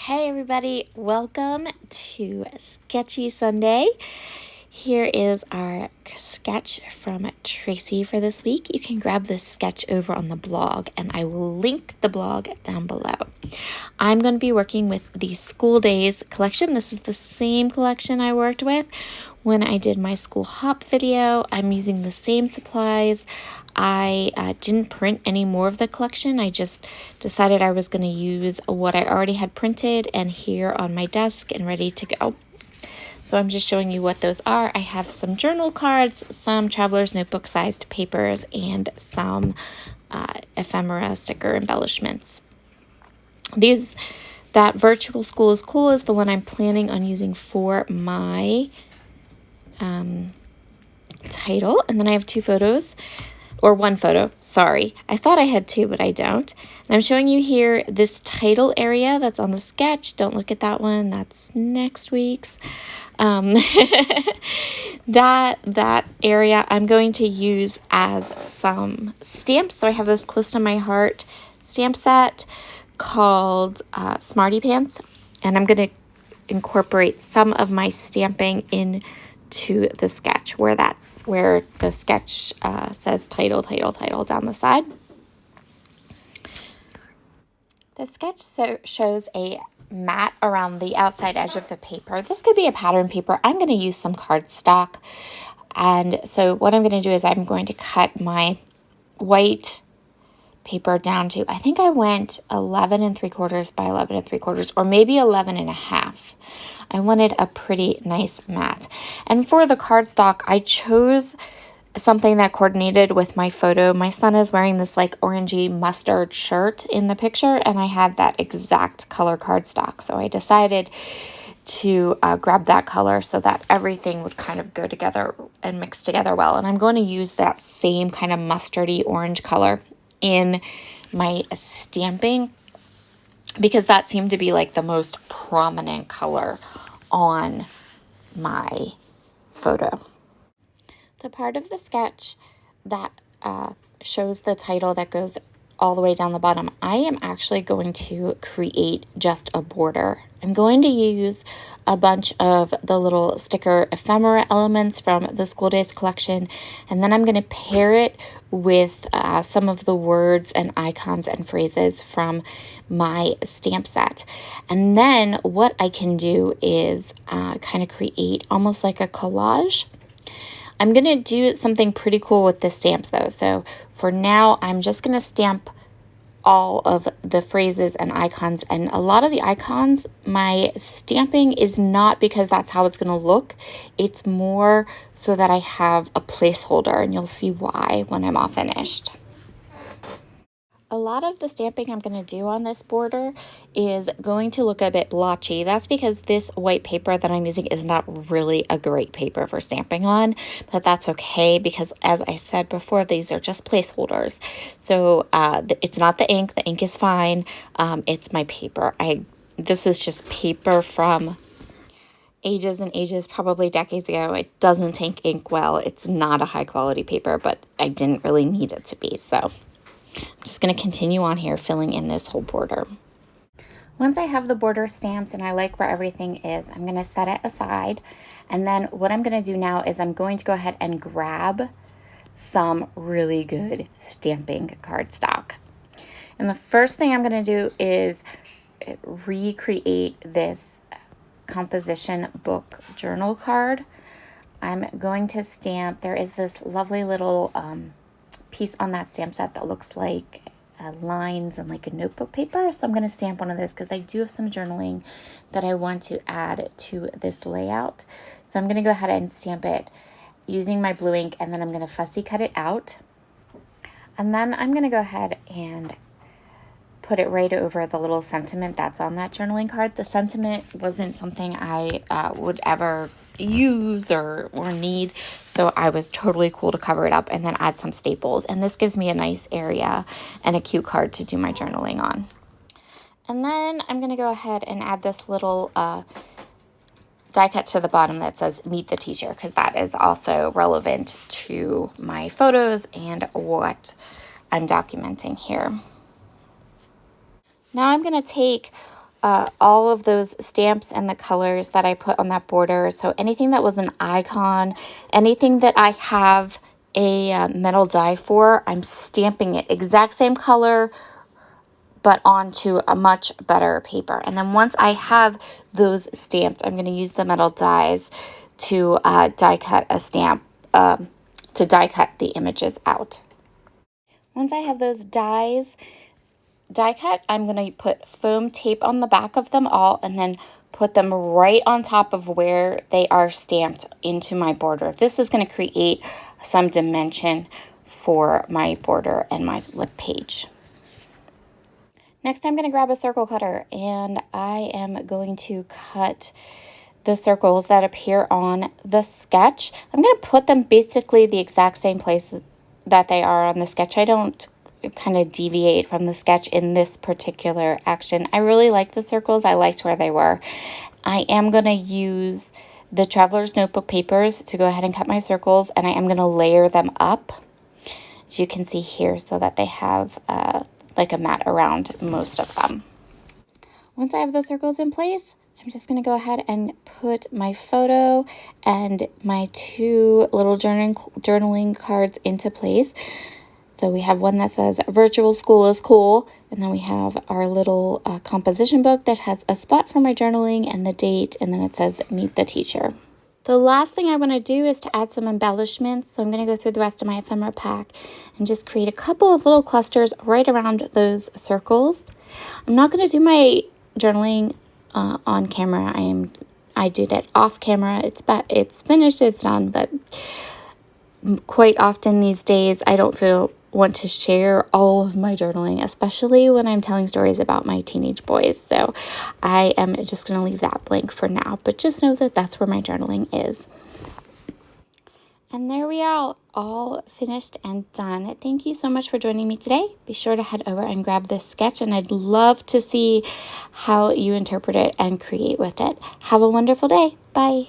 Hey everybody, welcome to Sketchy Sunday. Here is our sketch from Traci for this week. You can grab this sketch over on the blog and I will link the blog down below. I'm going to be working with the School Days collection. This is the same collection I worked with when I did my school hop video. I'm using the same supplies. I didn't print any more of the collection. I just decided I was going to use what I already had printed and here on my desk and ready to go. So I'm just showing you what those are. I have some journal cards, some Traveler's Notebook sized papers, and some ephemera sticker embellishments. That Virtual School is Cool is the one I'm planning on using for my title. And then I have two photos. Or one photo, sorry. I thought I had two, but I don't. And I'm showing you here this title area that's on the sketch. Don't look at that one. That's next week's. That area I'm going to use as some stamps. So I have this Close to My Heart stamp set called Smarty Pants. And I'm going to incorporate some of my stamping into the sketch where the sketch says title down the side. The sketch shows a mat around the outside edge of the paper. This could be a pattern paper. I'm going to use some cardstock. And so what I'm going to do is I'm going to cut my white paper down to, I think I went 11 3/4 by 11 3/4, or maybe 11.5. I wanted a pretty nice mat. And for the cardstock, I chose something that coordinated with my photo. My son is wearing this like orangey mustard shirt in the picture, and I had that exact color cardstock. So I decided to grab that color so that everything would kind of go together and mix together well. And I'm going to use that same kind of mustardy orange color in my stamping because that seemed to be like the most prominent color on my photo. The part of the sketch that shows the title that goes all the way down the bottom, I am actually going to create just a border. I'm going to use a bunch of the little sticker ephemera elements from the School Days collection, and then I'm going to pair it with some of the words and icons and phrases from my stamp set. And then what I can do is kind of create almost like a collage. I'm going to do something pretty cool with the stamps though. So for now, I'm just going to stamp all of the phrases and icons. And a lot of the icons, my stamping is not because that's how it's going to look. It's more so that I have a placeholder, and you'll see why when I'm all finished. A lot of the stamping I'm going to do on this border is going to look a bit blotchy. That's because this white paper that I'm using is not really a great paper for stamping on, but that's okay because, as I said before, these are just placeholders. So it's not the ink. The ink is fine. It's my paper. This is just paper from ages and ages, probably decades ago. It doesn't take ink well. It's not a high quality paper, but I didn't really need it to be, so I'm just going to continue on here filling in this whole border. Once I have the border stamped and I like where everything is, I'm going to set it aside. And then what I'm going to do now is I'm going to go ahead and grab some really good stamping cardstock. And the first thing I'm going to do is recreate this composition book journal card. I'm going to stamp, there is this lovely little piece on that stamp set that looks like lines and like a notebook paper. So I'm going to stamp one of those because I do have some journaling that I want to add to this layout. So I'm going to go ahead and stamp it using my blue ink, and then I'm going to fussy cut it out. And then I'm going to go ahead and put it right over the little sentiment that's on that journaling card. The sentiment wasn't something I would ever use or need, so I was totally cool to cover it up and then add some staples, and this gives me a nice area and a cute card to do my journaling on. And then I'm going to go ahead and add this little die cut to the bottom that says meet the teacher, because that is also relevant to my photos and what I'm documenting here. Now I'm going to take all of those stamps and the colors that I put on that border. So anything that was an icon, anything that I have a metal die for, I'm stamping it exact same color, but onto a much better paper. And then once I have those stamped, I'm going to use the metal dies to die cut a stamp, to die cut the images out. Once I have those dies die cut, I'm going to put foam tape on the back of them all and then put them right on top of where they are stamped into my border. This is going to create some dimension for my border and my lip page. Next, I'm going to grab a circle cutter and I am going to cut the circles that appear on the sketch. I'm going to put them basically the exact same place that they are on the sketch. I don't kind of deviate from the sketch in this particular action. I really like the circles. I liked where they were. I am going to use the Traveler's Notebook papers to go ahead and cut my circles, and I am going to layer them up, as you can see here, so that they have like a mat around most of them. Once I have those circles in place, I'm just going to go ahead and put my photo and my two little journaling cards into place. So we have one that says virtual school is cool, and then we have our little composition book that has a spot for my journaling and the date, and then it says meet the teacher. The last thing I want to do is to add some embellishments, so I'm going to go through the rest of my ephemera pack and just create a couple of little clusters right around those circles. I'm not going to do my journaling on camera. I did it off camera. It's finished, it's done, but quite often these days I don't want to share all of my journaling, especially when I'm telling stories about my teenage boys. So I am just going to leave that blank for now, but just know that that's where my journaling is. And there we are, all finished and done. Thank you so much for joining me today. Be sure to head over and grab this sketch, and I'd love to see how you interpret it and create with it. Have a wonderful day. Bye.